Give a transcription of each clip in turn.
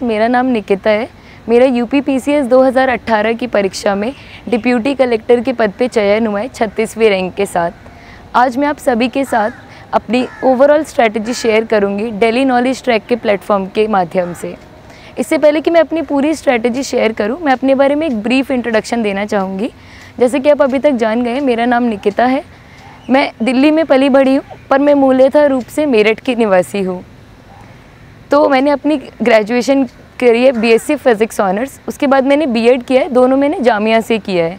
मेरा नाम निकिता है। मेरा यूपी पीसीएस 2018 की परीक्षा में डिप्यूटी कलेक्टर के पद पे चयन हुआ है 36वें रैंक के साथ। आज मैं आप सभी के साथ अपनी ओवरऑल स्ट्रैटेजी शेयर करूंगी डेली नॉलेज ट्रैक के प्लेटफॉर्म के माध्यम से। इससे पहले कि मैं अपनी पूरी स्ट्रैटेजी शेयर करूं, मैं अपने बारे में एक ब्रीफ इंट्रोडक्शन देना चाहूँगी। जैसे कि आप अभी तक जान गए, मेरा नाम निकिता है। मैं दिल्ली में पली बढ़ी हूँ, पर मैं मूलतः रूप से मेरठ की निवासी हूँ। तो मैंने अपनी ग्रेजुएशन करी है बीएससी फिज़िक्स ऑनर्स, उसके बाद मैंने बीएड किया है, दोनों मैंने जामिया से किया है।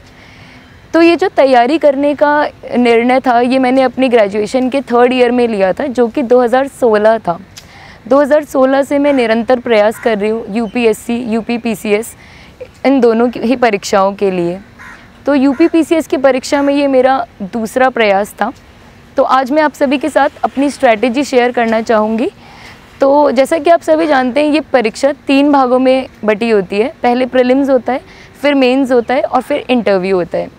तो ये जो तैयारी करने का निर्णय था, ये मैंने अपनी ग्रेजुएशन के 3rd ईयर में लिया था, जो कि 2016 था। 2016 से मैं निरंतर प्रयास कर रही हूँ यूपीएससी, यूपी पीसीएस, इन दोनों की ही परीक्षाओं के लिए। तो यूपी पीसीएस की परीक्षा में ये मेरा दूसरा प्रयास था। तो आज मैं आप सभी के साथ अपनी स्ट्रैटेजी शेयर करना चाहूँगी। तो जैसा कि आप सभी जानते हैं, ये परीक्षा 3 भागों में बटी होती है। पहले प्रीलिम्स होता है, फिर मेंस होता है और फिर इंटरव्यू होता है।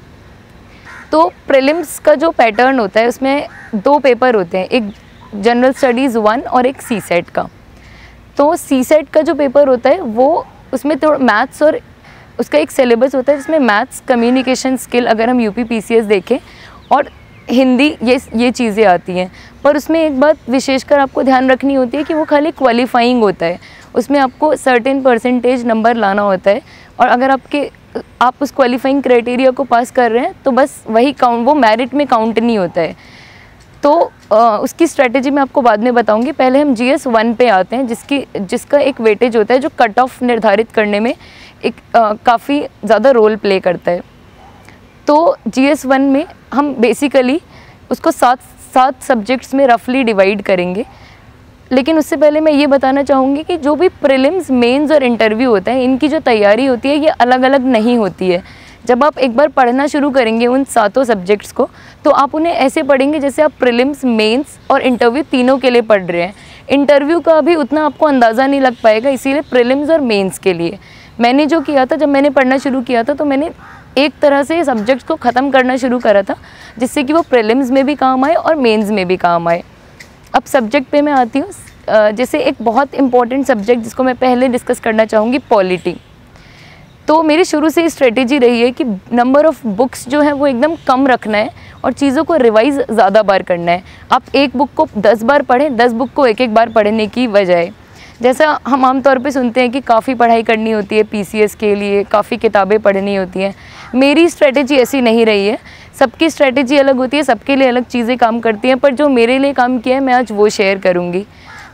तो प्रीलिम्स का जो पैटर्न होता है, उसमें 2 पेपर होते हैं, एक जनरल स्टडीज़ 1 और एक सीसेट का। तो सीसेट का जो पेपर होता है वो, उसमें थोड़ा मैथ्स और उसका एक सिलेबस होता है जिसमें मैथ्स, कम्युनिकेशन स्किल अगर हम यूपी पीसीएस देखें, और हिंदी, ये चीज़ें आती हैं। पर उसमें एक बात विशेषकर आपको ध्यान रखनी होती है कि वो खाली क्वालिफाइंग होता है, उसमें आपको सर्टेन परसेंटेज नंबर लाना होता है, और अगर आप उस क्वालिफाइंग क्राइटेरिया को पास कर रहे हैं तो बस वही काउंट, वो मेरिट में काउंट नहीं होता है। तो उसकी स्ट्रैटेजी मैं आपको बाद में बताऊंगी। पहले हम जीएस 1 पे आते हैं, जिसका एक वेटेज होता है जो कट ऑफ निर्धारित करने में एक काफ़ी ज़्यादा रोल प्ले करता है। तो जीएस 1 में हम बेसिकली उसको 7 सब्जेक्ट्स में रफली डिवाइड करेंगे। लेकिन उससे पहले मैं ये बताना चाहूँगी कि जो भी प्रीलिम्स, मेंस और इंटरव्यू होता है, इनकी जो तैयारी होती है ये अलग अलग नहीं होती है। जब आप एक बार पढ़ना शुरू करेंगे उन 7 सब्जेक्ट्स को, तो आप उन्हें ऐसे पढ़ेंगे जैसे आप प्रीलिम्स, मेंस और इंटरव्यू तीनों के लिए पढ़ रहे हैं। इंटरव्यू का भी उतना आपको अंदाज़ा नहीं लग पाएगा, इसीलिए प्रीलिम्स और मेंस के लिए मैंने जो किया था, जब मैंने पढ़ना शुरू किया था तो मैंने एक तरह से सब्जेक्ट्स को ख़त्म करना शुरू करा था, जिससे कि वो प्रीलिम्स में भी काम आए और मेंस में भी काम आए। अब सब्जेक्ट पे मैं आती हूँ। जैसे एक बहुत इंपॉर्टेंट सब्जेक्ट जिसको मैं पहले डिस्कस करना चाहूँगी, पॉलिटी। तो मेरी शुरू से स्ट्रेटेजी रही है कि नंबर ऑफ़ बुक्स जो है वो एकदम कम रखना है और चीज़ों को रिवाइज़ ज़्यादा बार करना है। आप एक बुक को 10 बार पढ़ें, 10 बुक को एक बार पढ़ने की बजाय। जैसा हम आमतौर पे सुनते हैं कि काफ़ी पढ़ाई करनी होती है पीसीएस के लिए, काफ़ी किताबें पढ़नी होती हैं। मेरी स्ट्रेटेजी ऐसी नहीं रही है। सबकी स्ट्रेटेजी अलग होती है, सबके लिए अलग चीज़ें काम करती हैं, पर जो मेरे लिए काम किया है मैं आज वो शेयर करूँगी।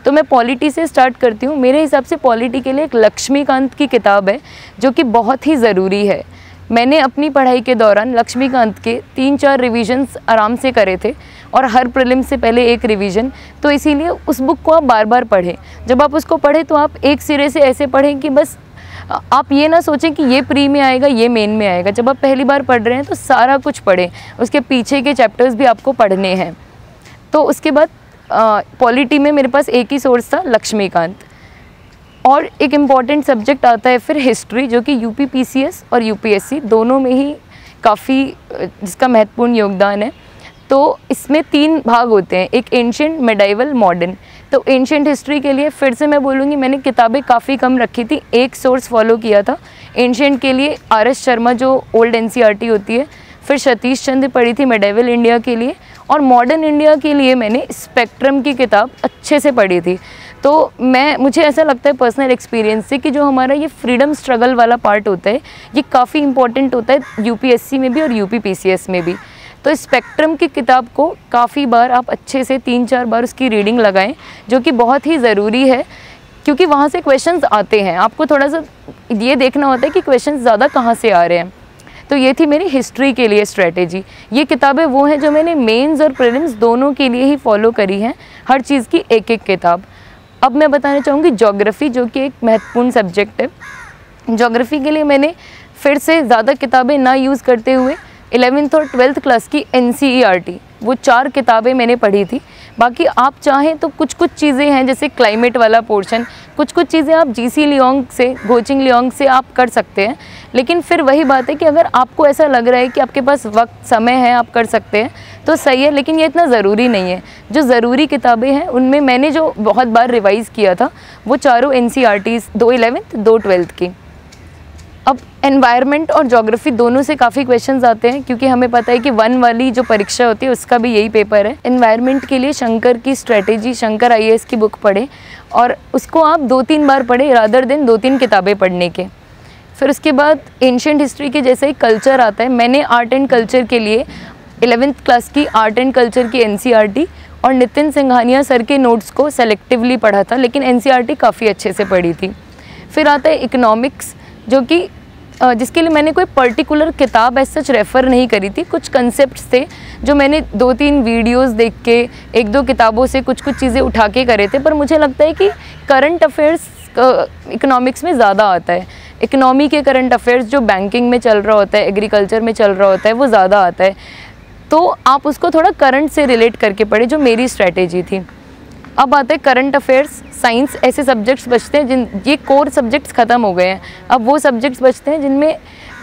तो मैं पॉलिटी से स्टार्ट करती हूँ। मेरे हिसाब से पॉलिटी के लिए एक लक्ष्मीकांत की किताब है जो कि बहुत ही ज़रूरी है। मैंने अपनी पढ़ाई के दौरान लक्ष्मीकांत के 3-4 रिविजन्स आराम से करे थे, और हर प्रीलिम्स से पहले एक रिवीजन। तो इसीलिए उस बुक को आप बार बार पढ़ें। जब आप उसको पढ़ें तो आप एक सिरे से ऐसे पढ़ें कि बस आप ये ना सोचें कि ये प्री में आएगा, ये मेन में आएगा। जब आप पहली बार पढ़ रहे हैं तो सारा कुछ पढ़ें, उसके पीछे के चैप्टर्स भी आपको पढ़ने हैं। तो उसके बाद पॉलिटी में मेरे पास एक ही सोर्स था, लक्ष्मीकांत। और एक इम्पॉर्टेंट सब्जेक्ट आता है फिर हिस्ट्री, जो कि यूपी पीसीएस और यूपीएससी दोनों में ही काफ़ी जिसका महत्वपूर्ण योगदान है। तो इसमें 3 भाग होते हैं, एक एंशिएंट, मिडाइवल, मॉडर्न। तो एंशिएंट हिस्ट्री के लिए फिर से मैं बोलूँगी, मैंने किताबें काफ़ी कम रखी थी, एक सोर्स फॉलो किया था। एंशिएंट के लिए आर.एस. शर्मा जो ओल्ड एनसीईआरटी होती है, फिर सतीश चंद्र पढ़ी थी मिडाइवल इंडिया के लिए, और मॉडर्न इंडिया के लिए मैंने स्पेक्ट्रम की किताब अच्छे से पढ़ी थी। तो मुझे ऐसा लगता है पर्सनल एक्सपीरियंस से कि जो हमारा ये फ्रीडम स्ट्रगल वाला पार्ट होता है, ये काफ़ी इंपॉर्टेंट होता है यूपीएससी में भी और यूपी पीसीएस में भी। तो स्पेक्ट्रम की किताब को काफ़ी बार आप अच्छे से 3-4 बार उसकी रीडिंग लगाएं, जो कि बहुत ही ज़रूरी है, क्योंकि वहाँ से क्वेश्चंस आते हैं। आपको थोड़ा सा ये देखना होता है कि क्वेश्चंस ज़्यादा कहाँ से आ रहे हैं। तो ये थी मेरी हिस्ट्री के लिए स्ट्रेटेजी। ये किताबें वो हैं जो मैंने मेंस और प्रीलिम्स दोनों के लिए ही फॉलो करी हैं, हर चीज़ की एक किताब। अब मैं बताना चाहूँगी ज्योग्राफ़ी, जो कि एक महत्वपूर्ण सब्जेक्ट है। ज्योग्राफ़ी के लिए मैंने फिर से ज़्यादा किताबें ना यूज़ करते हुए 11th और 12th क्लास की एनसीईआरटी, वो 4 किताबें मैंने पढ़ी थी। बाकी आप चाहें तो कुछ कुछ चीज़ें हैं, जैसे क्लाइमेट वाला पोर्शन, कुछ कुछ चीज़ें आप जीसी लियोंग से, कोचिंग लियोंग से आप कर सकते हैं। लेकिन फिर वही बात है कि अगर आपको ऐसा लग रहा है कि आपके पास वक्त समय है, आप कर सकते हैं तो सही है, लेकिन ये इतना ज़रूरी नहीं है। जो ज़रूरी किताबें हैं उनमें मैंने जो बहुत बार रिवाइज़ किया था वो चारों NCERTs, 2 11th 2 12th की। अब एनवायरनमेंट और ज्योग्राफी दोनों से काफ़ी क्वेश्चंस आते हैं, क्योंकि हमें पता है कि 1 वाली जो परीक्षा होती है उसका भी यही पेपर है। एनवायरनमेंट के लिए शंकर की स्ट्रेटेजी, शंकर IAS की बुक पढ़ें और उसको आप 2-3 बार पढ़ें रादर देन 2-3 किताबें पढ़ने के। फिर उसके बाद एंशिएंट हिस्ट्री के जैसे ही कल्चर आता है, मैंने आर्ट एंड कल्चर के लिए 11th क्लास की आर्ट एंड कल्चर की NCERT और नितिन सिंघानिया सर के नोट्स को सेलेक्टिवली पढ़ा था, लेकिन NCERT काफ़ी अच्छे से पढ़ी थी। फिर आता है इकोनॉमिक्स, जो कि जिसके लिए मैंने कोई पर्टिकुलर किताब ऐसा सच रेफ़र नहीं करी थी। कुछ कंसेप्ट्स थे जो मैंने 2-3 वीडियोस देख के, 1-2 किताबों से कुछ कुछ चीज़ें उठा के करे थे। पर मुझे लगता है कि करंट अफेयर्स इकोनॉमिक्स में ज़्यादा आता है। इकोनॉमी के करंट अफेयर्स जो बैंकिंग में चल रहा होता है, एग्रीकल्चर में चल रहा होता है, वो ज़्यादा आता है। तो आप उसको थोड़ा करंट से रिलेट करके पढ़े, जो मेरी स्ट्रैटेजी थी। अब आते हैं करंट अफेयर्स, साइंस, ऐसे सब्जेक्ट्स बचते हैं ये कोर सब्जेक्ट्स ख़त्म हो गए हैं। अब वो सब्जेक्ट्स बचते हैं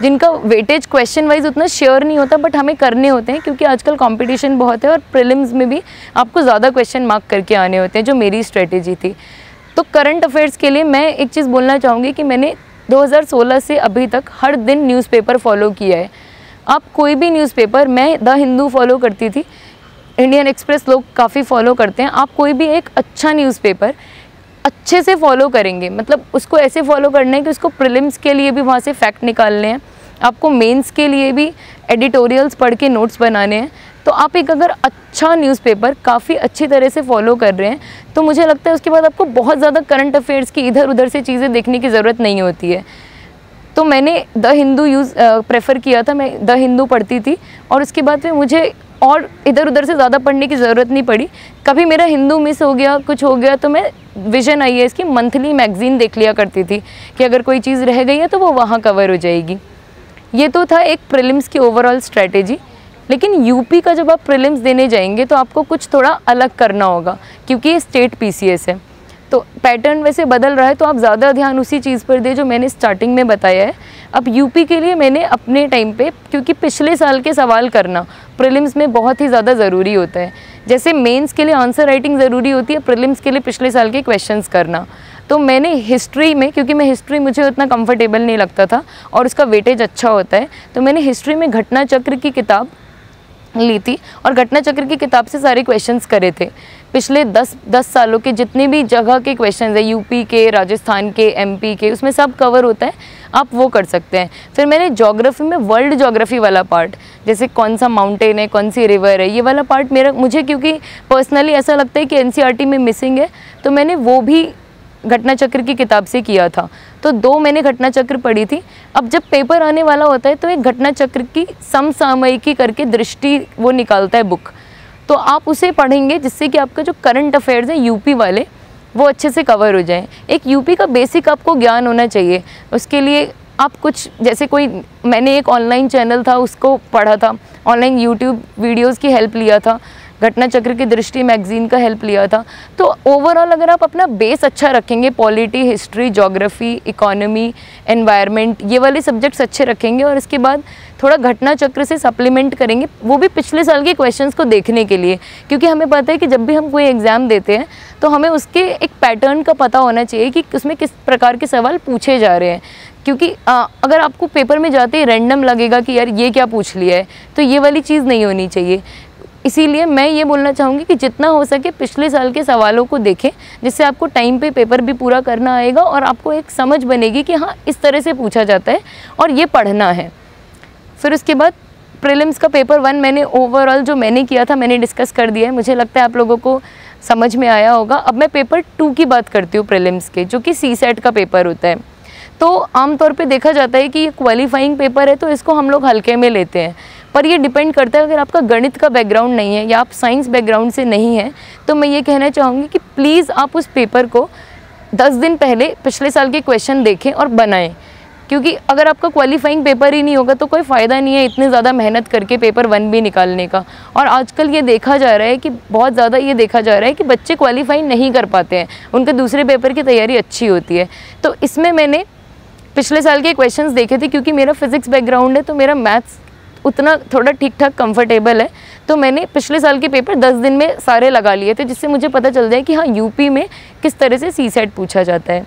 जिनका वेटेज क्वेश्चन वाइज उतना श्योर नहीं होता, बट हमें करने होते हैं, क्योंकि आजकल कंपटीशन बहुत है और प्रीलिम्स में भी आपको ज़्यादा क्वेश्चन मार्क करके आने होते हैं, जो मेरी स्ट्रेटेजी थी। तो करंट अफेयर्स के लिए मैं एक चीज़ बोलना चाहूँगी कि मैंने 2016 से अभी तक हर दिन न्यूज़पेपर फॉलो किया है। आप कोई भी न्यूज़पेपर, मैं द हिंदू फॉलो करती थी, इंडियन एक्सप्रेस लोग काफ़ी फॉलो करते हैं। आप कोई भी एक अच्छा न्यूज़पेपर अच्छे से फॉलो करेंगे, मतलब उसको ऐसे फॉलो करना है कि उसको प्रीलिम्स के लिए भी वहाँ से फैक्ट निकालने हैं, आपको मेंस के लिए भी एडिटोरियल्स पढ़ के नोट्स बनाने हैं। तो आप एक अगर अच्छा न्यूज़पेपर काफ़ी अच्छी तरह से फॉलो कर रहे हैं, तो मुझे लगता है उसके बाद आपको बहुत ज़्यादा करंट अफेयर्स की इधर उधर से चीज़ें देखने की ज़रूरत नहीं होती है। तो मैंने द हिंदू प्रेफर किया था, मैं द हिंदू पढ़ती थी और उसके बाद में मुझे और इधर उधर से ज़्यादा पढ़ने की ज़रूरत नहीं पड़ी। कभी मेरा हिंदू मिस हो गया, कुछ हो गया, तो मैं विजन IAS की मंथली मैगज़ीन देख लिया करती थी कि अगर कोई चीज़ रह गई है तो वो वहाँ कवर हो जाएगी। ये तो था एक प्रीलिम्स की ओवरऑल स्ट्रैटेजी। लेकिन यूपी का जब आप प्रीलिम्स देने जाएंगे तो आपको कुछ थोड़ा अलग करना होगा, क्योंकि ये स्टेट PCS है, तो पैटर्न वैसे बदल रहा है, तो आप ज़्यादा ध्यान उसी चीज़ पर दें जो मैंने स्टार्टिंग में बताया है। अब यूपी के लिए मैंने अपने टाइम पे, क्योंकि पिछले साल के सवाल करना प्रीलिम्स में बहुत ही ज़्यादा ज़रूरी होता है, जैसे मेंस के लिए आंसर राइटिंग ज़रूरी होती है, प्रीलिम्स के लिए पिछले साल के क्वेश्चंस करना। तो मैंने हिस्ट्री में, क्योंकि मैं हिस्ट्री मुझे उतना कंफर्टेबल नहीं लगता था और उसका वेटेज अच्छा होता है, तो मैंने हिस्ट्री में घटना चक्र की किताब ली थी और घटना चक्र की किताब से सारे क्वेश्चंस करे थे। पिछले 10 सालों के जितने भी जगह के क्वेश्चंस है, यूपी के, राजस्थान के, MP के, उसमें सब कवर होता है, आप वो कर सकते हैं। फिर मैंने ज्योग्राफी में वर्ल्ड ज्योग्राफी वाला पार्ट, जैसे कौन सा माउंटेन है, कौन सी रिवर है, ये वाला पार्ट मुझे क्योंकि पर्सनली ऐसा लगता है कि NCERT में मिसिंग है, तो मैंने वो भी घटना चक्र की किताब से किया था। तो 2 मैंने घटना चक्र पढ़ी थी। अब जब पेपर आने वाला होता है तो एक घटना चक्र की समसामयिकी करके दृष्टि वो निकालता है बुक, तो आप उसे पढ़ेंगे जिससे कि आपका जो करंट अफेयर्स है यूपी वाले वो अच्छे से कवर हो जाएं। एक यूपी का बेसिक आपको ज्ञान होना चाहिए। उसके लिए आप कुछ, जैसे मैंने एक ऑनलाइन चैनल था उसको पढ़ा था, ऑनलाइन यूट्यूब वीडियोज़ की हेल्प लिया था, घटना चक्र की दृष्टि मैगज़ीन का हेल्प लिया था। तो ओवरऑल अगर आप अपना बेस अच्छा रखेंगे, polity, history, geography, economy, environment, ये वाले सब्जेक्ट्स अच्छे रखेंगे और इसके बाद थोड़ा घटना चक्र से सप्लीमेंट करेंगे, वो भी पिछले साल के क्वेश्चंस को देखने के लिए, क्योंकि हमें पता है कि जब भी हम कोई एग्ज़ाम देते हैं तो हमें उसके एक पैटर्न का पता होना चाहिए कि उसमें किस प्रकार के सवाल पूछे जा रहे हैं। क्योंकि अगर आपको पेपर में जाते ही रैंडम लगेगा कि यार ये क्या पूछ लिया है, तो ये वाली चीज़ नहीं होनी चाहिए। इसीलिए मैं ये बोलना चाहूँगी कि जितना हो सके पिछले साल के सवालों को देखें, जिससे आपको टाइम पे पेपर भी पूरा करना आएगा और आपको एक समझ बनेगी कि हाँ इस तरह से पूछा जाता है और ये पढ़ना है। फिर उसके बाद प्रीलिम्स का पेपर 1 मैंने ओवरऑल जो मैंने किया था मैंने डिस्कस कर दिया है, मुझे लगता है आप लोगों को समझ में आया होगा। अब मैं पेपर 2 की बात करती हूँ प्रीलिम्स के, जो कि CSAT का पेपर होता है। तो आमतौर पे देखा जाता है कि ये क्वालिफाइंग पेपर है तो इसको हम लोग हल्के में लेते हैं, पर ये डिपेंड करता है अगर आपका गणित का बैकग्राउंड नहीं है या आप साइंस बैकग्राउंड से नहीं है, तो मैं ये कहना चाहूँगी कि प्लीज़ आप उस पेपर को 10 दिन पहले पिछले साल के क्वेश्चन देखें और बनाएं। क्योंकि अगर आपका क्वालिफाइंग पेपर ही नहीं होगा तो कोई फ़ायदा नहीं है इतने ज़्यादा मेहनत करके पेपर 1 भी निकालने का। और आजकल ये देखा जा रहा है कि बहुत ज़्यादा ये देखा जा रहा है कि बच्चे क्वालिफाई नहीं कर पाते हैं, उनके दूसरे पेपर की तैयारी अच्छी होती है। तो इसमें मैंने पिछले साल के क्वेश्चंस देखे थे, क्योंकि मेरा फिज़िक्स बैकग्राउंड है तो मेरा मैथ्स उतना थोड़ा ठीक ठाक कंफर्टेबल है, तो मैंने पिछले साल के पेपर 10 दिन में सारे लगा लिए थे, जिससे मुझे पता चल जाए कि हाँ यूपी में किस तरह से सीसेट पूछा जाता है।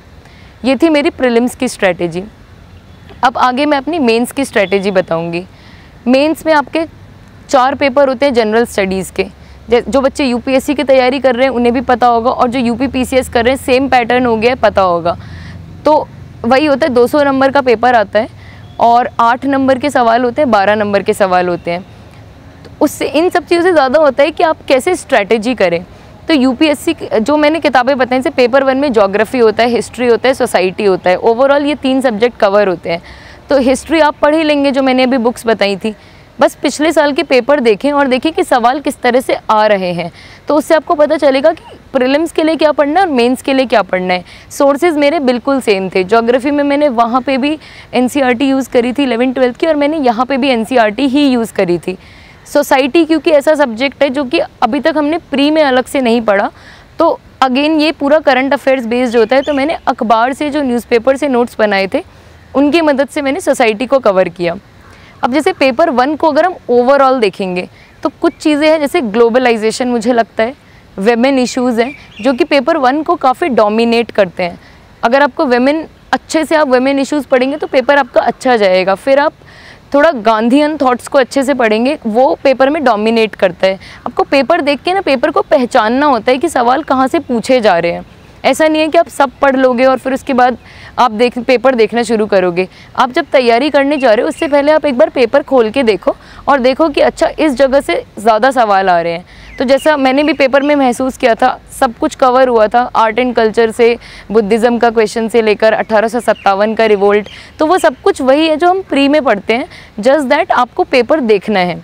ये थी मेरी प्रीलिम्स की स्ट्रैटेजी। अब आगे मैं अपनी मेंस की स्ट्रैटेजी बताऊंगी। मेंस में आपके 4 पेपर होते हैं जनरल स्टडीज़ के। जो बच्चे यूपीएससी की तैयारी कर रहे हैं उन्हें भी पता होगा, और जो यूपी पीसीएस कर रहे हैं सेम पैटर्न हो गया है, पता होगा। तो वही होता है, 200 नंबर का पेपर आता है और 8 नंबर के सवाल होते हैं, 12 नंबर के सवाल होते हैं। तो उससे इन सब चीज़ों से ज़्यादा होता है कि आप कैसे स्ट्रैटेजी करें। तो यूपीएससी जो मैंने किताबें बताई, जैसे पेपर 1 में ज्योग्राफी होता है, हिस्ट्री होता है, सोसाइटी होता है। ओवरऑल ये 3 सब्जेक्ट कवर होते हैं। तो हिस्ट्री आप पढ़ ही लेंगे, जो मैंने अभी बुक्स बताई थी। बस पिछले साल के पेपर देखें और देखें कि सवाल किस तरह से आ रहे हैं, तो उससे आपको पता चलेगा कि प्रीलिम्स के लिए क्या पढ़ना है और मेंस के लिए क्या पढ़ना है। सोर्सेज मेरे बिल्कुल सेम थे। ज्योग्राफी में मैंने वहाँ पे भी एनसीईआरटी यूज़ करी थी 11-12 की, और मैंने यहाँ पे भी एनसीईआरटी ही यूज़ करी थी। सोसाइटी क्योंकि ऐसा सब्जेक्ट है जो कि अभी तक हमने प्री में अलग से नहीं पढ़ा, तो अगेन ये पूरा करंट अफेयर्स बेस्ड होता है। तो मैंने अखबार से, जो न्यूज़पेपर से नोट्स बनाए थे, उनकी मदद से मैंने सोसाइटी को कवर किया। अब जैसे पेपर 1 को अगर हम ओवरऑल देखेंगे तो कुछ चीज़ें हैं, जैसे ग्लोबलाइजेशन मुझे लगता है, वेमेन इश्यूज़ हैं जो कि पेपर 1 को काफ़ी डोमिनेट करते हैं। अगर आपको वेमेन अच्छे से आप वेमेन इश्यूज़ पढ़ेंगे तो पेपर आपका अच्छा जाएगा। फिर आप थोड़ा गांधीयन थॉट्स को अच्छे से पढ़ेंगे, वो पेपर में डोमिनेट करता है। आपको पेपर देख के ना पेपर को पहचानना होता है कि सवाल कहाँ से पूछे जा रहे हैं। ऐसा नहीं है कि आप सब पढ़ लोगे और फिर उसके बाद आप पेपर देखना शुरू करोगे। आप जब तैयारी करने जा रहे हो उससे पहले आप एक बार पेपर खोल के देखो और देखो कि अच्छा इस जगह से ज़्यादा सवाल आ रहे हैं। तो जैसा मैंने भी पेपर में महसूस किया था, सब कुछ कवर हुआ था, आर्ट एंड कल्चर से बुद्धिज़्म का क्वेश्चन से लेकर 1857 का रिवोल्ट, तो वो सब कुछ वही है जो हम प्री में पढ़ते हैं। जस्ट दैट आपको पेपर देखना है।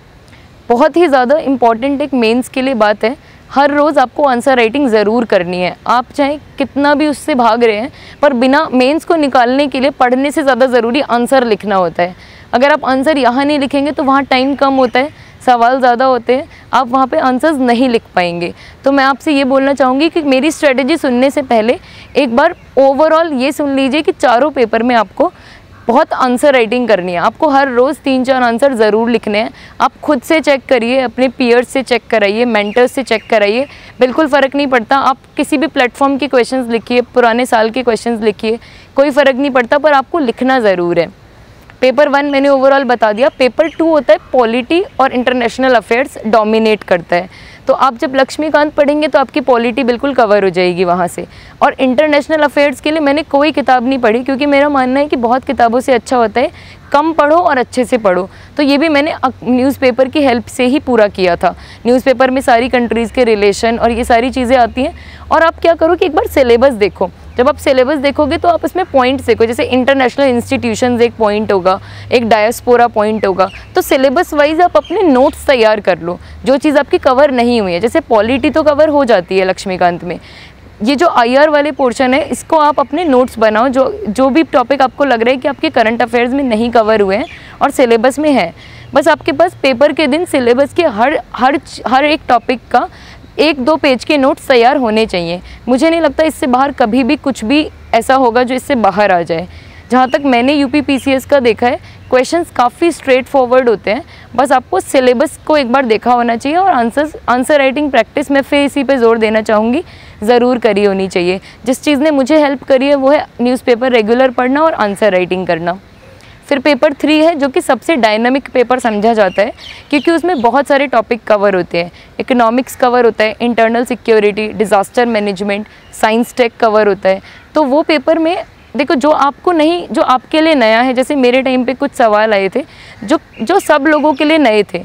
बहुत ही ज़्यादा इम्पॉर्टेंट एक मेंस के लिए बात है, हर रोज़ आपको आंसर राइटिंग ज़रूर करनी है। आप चाहे कितना भी उससे भाग रहे हैं, पर बिना मेंस को निकालने के लिए पढ़ने से ज़्यादा ज़रूरी आंसर लिखना होता है। अगर आप आंसर यहाँ नहीं लिखेंगे तो वहाँ टाइम कम होता है, सवाल ज़्यादा होते हैं, आप वहाँ पे आंसर्स नहीं लिख पाएंगे। तो मैं आपसे ये बोलना चाहूँगी कि मेरी स्ट्रेटजी सुनने से पहले एक बार ओवरऑल ये सुन लीजिए कि चारों पेपर में आपको बहुत आंसर राइटिंग करनी है। आपको हर रोज़ 3-4 आंसर ज़रूर लिखने हैं। आप खुद से चेक करिए, अपने पीयर्स से चेक कराइए, मेंटर्स से चेक कराइए, बिल्कुल फ़र्क नहीं पड़ता। आप किसी भी प्लेटफॉर्म के क्वेश्चंस लिखिए, पुराने साल के क्वेश्चंस लिखिए, कोई फ़र्क नहीं पड़ता, पर आपको लिखना ज़रूर है। पेपर 1 मैंने ओवरऑल बता दिया। पेपर 2 होता है पॉलिटी और इंटरनेशनल अफेयर्स डोमिनेट करता है। तो आप जब लक्ष्मीकांत पढ़ेंगे तो आपकी पॉलिटी बिल्कुल कवर हो जाएगी वहाँ से। और इंटरनेशनल अफेयर्स के लिए मैंने कोई किताब नहीं पढ़ी, क्योंकि मेरा मानना है कि बहुत किताबों से अच्छा होता है कम पढ़ो और अच्छे से पढ़ो। तो ये भी मैंने न्यूज़पेपर की हेल्प से ही पूरा किया था। न्यूज़पेपर में सारी कंट्रीज़ के रिलेशन और ये सारी चीज़ें आती हैं। और आप क्या करो कि एक बार सिलेबस देखो। जब आप सिलेबस देखोगे तो आप उसमें पॉइंट्स देखो, जैसे इंटरनेशनल इंस्टीट्यूशंस एक पॉइंट होगा, एक डायस्पोरा पॉइंट होगा। तो सिलेबस वाइज आप अपने नोट्स तैयार कर लो, जो चीज़ आपकी कवर नहीं हुई है। जैसे पॉलिटी तो कवर हो जाती है लक्ष्मीकांत में, ये जो आईआर वाले पोर्शन है इसको आप अपने नोट्स बनाओ, जो भी टॉपिक आपको लग रहा है कि आपके करंट अफेयर्स में नहीं कवर हुए हैं और सिलेबस में है। बस आपके पास पेपर के दिन सिलेबस के हर एक टॉपिक का 1-2 पेज के नोट्स तैयार होने चाहिए। मुझे नहीं लगता इससे बाहर कभी भी कुछ भी ऐसा होगा जो इससे बाहर आ जाए। जहाँ तक मैंने यूपी पीसीएस का देखा है, क्वेश्चंस काफ़ी स्ट्रेट फॉरवर्ड होते हैं। बस आपको सिलेबस को एक बार देखा होना चाहिए और आंसर राइटिंग प्रैक्टिस मैं फिर इसी पे जोर देना चाहूँगी, ज़रूर करी होनी चाहिए। जिस चीज़ ने मुझे हेल्प करी है वो है न्यूज़पेपर रेगुलर पढ़ना और आंसर राइटिंग करना। फिर पेपर 3 है, जो कि सबसे डायनामिक पेपर समझा जाता है, क्योंकि उसमें बहुत सारे टॉपिक कवर होते हैं। इकोनॉमिक्स कवर होता है, internal security, disaster management, science tech cover होता है। तो वो पेपर में देखो, जो आपके लिए नया है, जैसे मेरे टाइम पे कुछ सवाल आए थे जो सब लोगों के लिए नए थे।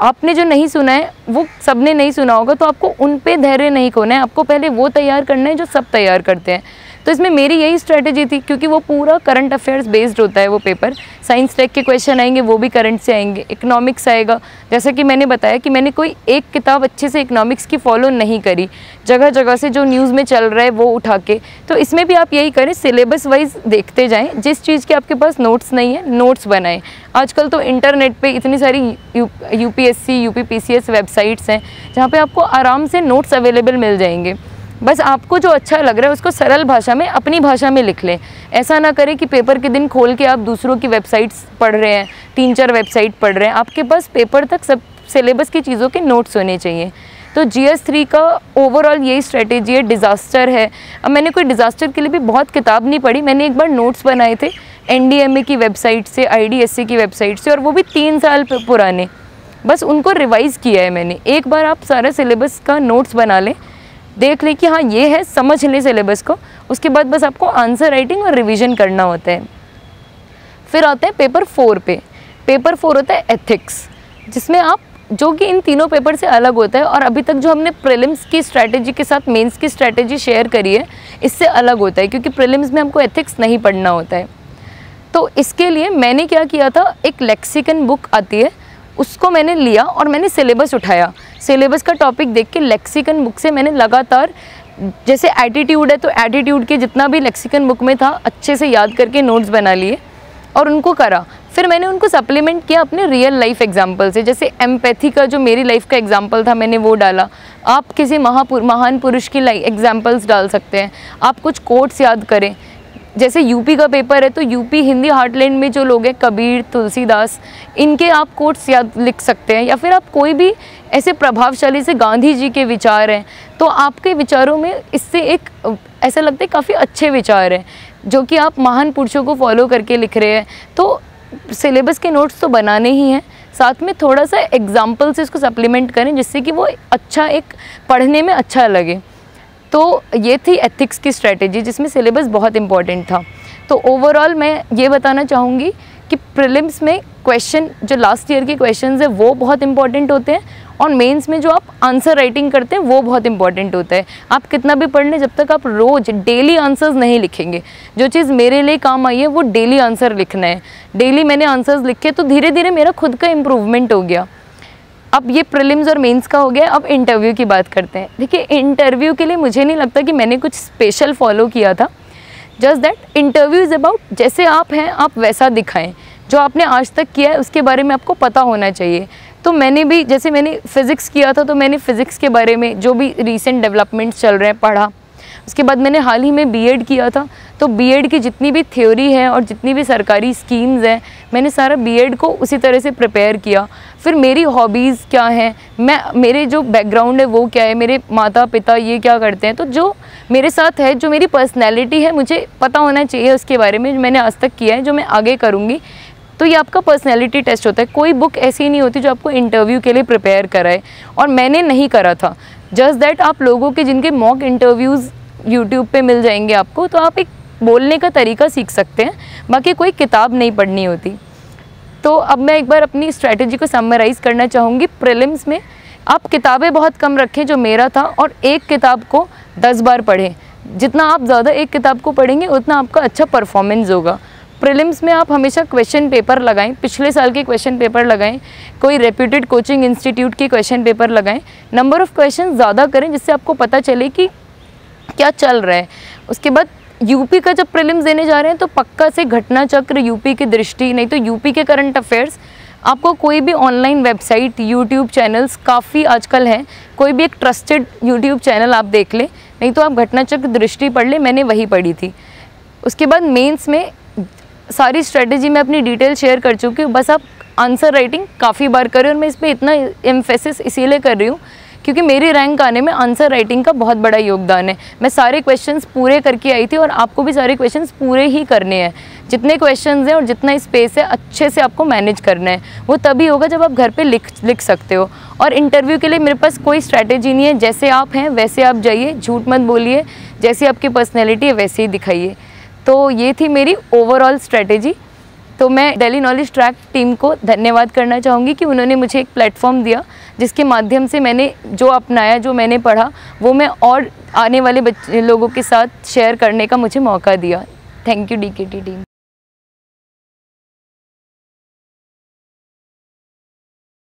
आपने जो नहीं सुना है वो सबने नहीं सुना होगा, तो आपको उन पे धैर्य नहीं खोना है। आपको पहले वो तैयार करना है जो सब तैयार करते हैं। तो इसमें मेरी यही स्ट्रैटेजी थी, क्योंकि वो पूरा करंट अफेयर्स बेस्ड होता है वो पेपर। साइंस टेक के क्वेश्चन आएंगे, वो भी करंट से आएंगे। इकोनॉमिक्स आएगा, जैसा कि मैंने बताया कि मैंने कोई एक किताब अच्छे से इकोनॉमिक्स की फॉलो नहीं करी, जगह जगह से जो न्यूज़ में चल रहा है वो उठा के। तो इसमें भी आप यही करें, सिलेबस वाइज देखते जाएँ, जिस चीज़ के आपके पास नोट्स नहीं है नोट्स बनाएं। आजकल तो इंटरनेट पे इतनी सारी यूपीएससी यूपीपीसीएस वेबसाइट्स हैं जहाँ पे आपको आराम से नोट्स अवेलेबल मिल जाएंगे। बस आपको जो अच्छा लग रहा है उसको सरल भाषा में, अपनी भाषा में लिख लें। ऐसा ना करें कि पेपर के दिन खोल के आप दूसरों की वेबसाइट्स पढ़ रहे हैं, 3-4 वेबसाइट पढ़ रहे हैं। आपके पास पेपर तक सब सिलेबस की चीज़ों के नोट्स होने चाहिए। तो GS3 का ओवरऑल यही स्ट्रेटेजी है। डिज़ास्टर है, अब मैंने कोई डिज़ास्टर के लिए भी बहुत किताब नहीं पढ़ी, मैंने एक बार नोट्स बनाए थे NDMA की वेबसाइट से, IDSC की वेबसाइट से, और वो भी 3 साल पुराने, बस उनको रिवाइज़ किया है मैंने। एक बार आप सारा सिलेबस का नोट्स बना लें, देख लें कि हाँ ये है, समझ लें सिलेबस को। उसके बाद बस आपको आंसर राइटिंग और रिवीजन करना होता है। फिर आते हैं पेपर 4 पे। पेपर 4 होता है एथिक्स, जिसमें आप, जो कि इन तीनों पेपर से अलग होता है और अभी तक जो हमने प्रीलिम्स की स्ट्रैटेजी के साथ मेंस की स्ट्रैटेजी शेयर करी है, इससे अलग होता है, क्योंकि प्रीलिम्स में हमको एथिक्स नहीं पढ़ना होता है। तो इसके लिए मैंने क्या किया था, एक लेक्सिकन बुक आती है, उसको मैंने लिया और मैंने सिलेबस उठाया। सिलेबस का टॉपिक देख के लेक्सिकन बुक से मैंने लगातार, जैसे एटीट्यूड है तो एटीट्यूड के जितना भी लेक्सिकन बुक में था अच्छे से याद करके नोट्स बना लिए और उनको करा। फिर मैंने उनको सप्लीमेंट किया अपने रियल लाइफ एग्जाम्पल से। जैसे एम्पैथी का जो मेरी लाइफ का एग्जाम्पल था, मैंने वो डाला। आप किसी महान पुरुष की एग्जाम्पल्स डाल सकते हैं। आप कुछ कोट्स याद करें, जैसे यूपी का पेपर है तो यूपी हिंदी हार्टलैंड में जो लोग हैं, कबीर, तुलसीदास, इनके आप कोट्स याद लिख सकते हैं। या फिर आप कोई भी ऐसे प्रभावशाली से, गांधी जी के विचार हैं, तो आपके विचारों में इससे एक ऐसा लगता है काफ़ी अच्छे विचार हैं, जो कि आप महान पुरुषों को फॉलो करके लिख रहे हैं। तो सिलेबस के नोट्स तो बनाने ही हैं, साथ में थोड़ा सा एग्जाम्पल से इसको सप्लीमेंट करें, जिससे कि वो अच्छा, एक पढ़ने में अच्छा लगे। तो ये थी एथिक्स की स्ट्रैटेजी, जिसमें सिलेबस बहुत इंपॉर्टेंट था। तो ओवरऑल मैं ये बताना चाहूँगी कि प्रीलिम्स में क्वेश्चन, जो लास्ट ईयर के क्वेश्चंस है वो बहुत इंपॉर्टेंट होते हैं, और मेंस में जो आप आंसर राइटिंग करते हैं वो बहुत इंपॉर्टेंट होता है। आप कितना भी पढ़ लें, जब तक आप रोज़ डेली आंसर्स नहीं लिखेंगे, जो चीज़ मेरे लिए काम आई है वो डेली आंसर लिखना है। डेली मैंने आंसर्स लिखे तो धीरे धीरे मेरा खुद का इम्प्रूवमेंट हो गया। अब ये प्रीलिम्स और मेंस का हो गया, अब इंटरव्यू की बात करते हैं। देखिए, इंटरव्यू के लिए मुझे नहीं लगता कि मैंने कुछ स्पेशल फॉलो किया था। Just that interview is about, जैसे आप हैं आप वैसा दिखाएं। जो आपने आज तक किया है उसके बारे में आपको पता होना चाहिए। तो मैंने भी, जैसे मैंने फ़िज़िक्स किया था तो मैंने फ़िज़िक्स के बारे में जो भी रीसेंट डेवलपमेंट्स चल रहे हैं पढ़ा। उसके बाद मैंने हाल ही में बीएड किया था, तो बीएड की जितनी भी थ्योरी है और जितनी भी सरकारी स्कीम्स हैं, मैंने सारा बीएड को उसी तरह से प्रिपेयर किया। फिर मेरी हॉबीज़ क्या हैं, मेरे जो बैकग्राउंड है वो क्या है, मेरे माता पिता ये क्या करते हैं, तो जो मेरे साथ है, जो मेरी पर्सनैलिटी है, मुझे पता होना चाहिए उसके बारे में, जो मैंने आज तक किया है, जो मैं आगे करूँगी। तो ये आपका पर्सनैलिटी टेस्ट होता है। कोई बुक ऐसी नहीं होती जो आपको इंटरव्यू के लिए प्रिपेयर कराए, और मैंने नहीं करा था। जस्ट दैट आप लोगों के जिनके मॉक इंटरव्यूज़ यूट्यूब पे मिल जाएंगे आपको, तो आप एक बोलने का तरीका सीख सकते हैं, बाकी कोई किताब नहीं पढ़नी होती। तो अब मैं एक बार अपनी स्ट्रैटेजी को समराइज़ करना चाहूँगी। प्रीलिम्स में आप किताबें बहुत कम रखें, जो मेरा था, और एक किताब को 10 बार पढ़ें। जितना आप ज़्यादा एक किताब को पढ़ेंगे उतना आपका अच्छा परफॉर्मेंस होगा। प्रीलिम्स में आप हमेशा क्वेश्चन पेपर लगाएं, पिछले साल के क्वेश्चन पेपर लगाएं, कोई रेप्यूटेड कोचिंग इंस्टीट्यूट के क्वेश्चन पेपर लगाएं। नंबर ऑफ़ क्वेश्चन ज़्यादा करें, जिससे आपको पता चले कि क्या चल रहा है। उसके बाद यूपी का जब प्रीलिम्स देने जा रहे हैं तो पक्का से घटना चक्र, यूपी की दृष्टि, नहीं तो यूपी के करंट अफेयर्स, आपको कोई भी ऑनलाइन वेबसाइट, यूट्यूब चैनल्स काफ़ी आजकल हैं, कोई भी एक ट्रस्टेड यूट्यूब चैनल आप देख लें, नहीं तो आप घटना चक्र दृष्टि पढ़ लें, मैंने वही पढ़ी थी। उसके बाद मेंस में सारी स्ट्रेटेजी मैं अपनी डिटेल शेयर कर चुकी हूँ, बस आप आंसर राइटिंग काफ़ी बार करें। और मैं इस पर इतना एम्फेसिस इसीलिए कर रही हूँ क्योंकि मेरी रैंक आने में आंसर राइटिंग का बहुत बड़ा योगदान है। मैं सारे क्वेश्चंस पूरे करके आई थी, और आपको भी सारे क्वेश्चंस पूरे ही करने हैं। जितने क्वेश्चंस हैं और जितना स्पेस है अच्छे से आपको मैनेज करना है। वो तभी होगा जब आप घर पे लिख सकते हो। और इंटरव्यू के लिए मेरे पास कोई स्ट्रैटेजी नहीं है, जैसे आप हैं वैसे आप जाइए, झूठ मत बोलिए, जैसी आपकी पर्सनैलिटी है वैसे ही दिखाइए। तो ये थी मेरी ओवरऑल स्ट्रैटेजी। तो मैं दिल्ली नॉलेज ट्रैक टीम को धन्यवाद करना चाहूँगी कि उन्होंने मुझे एक प्लेटफॉर्म दिया, जिसके माध्यम से मैंने जो अपनाया, जो मैंने पढ़ा, वो मैं और आने वाले लोगों के साथ शेयर करने का मुझे मौका दिया। Thank you DKT team.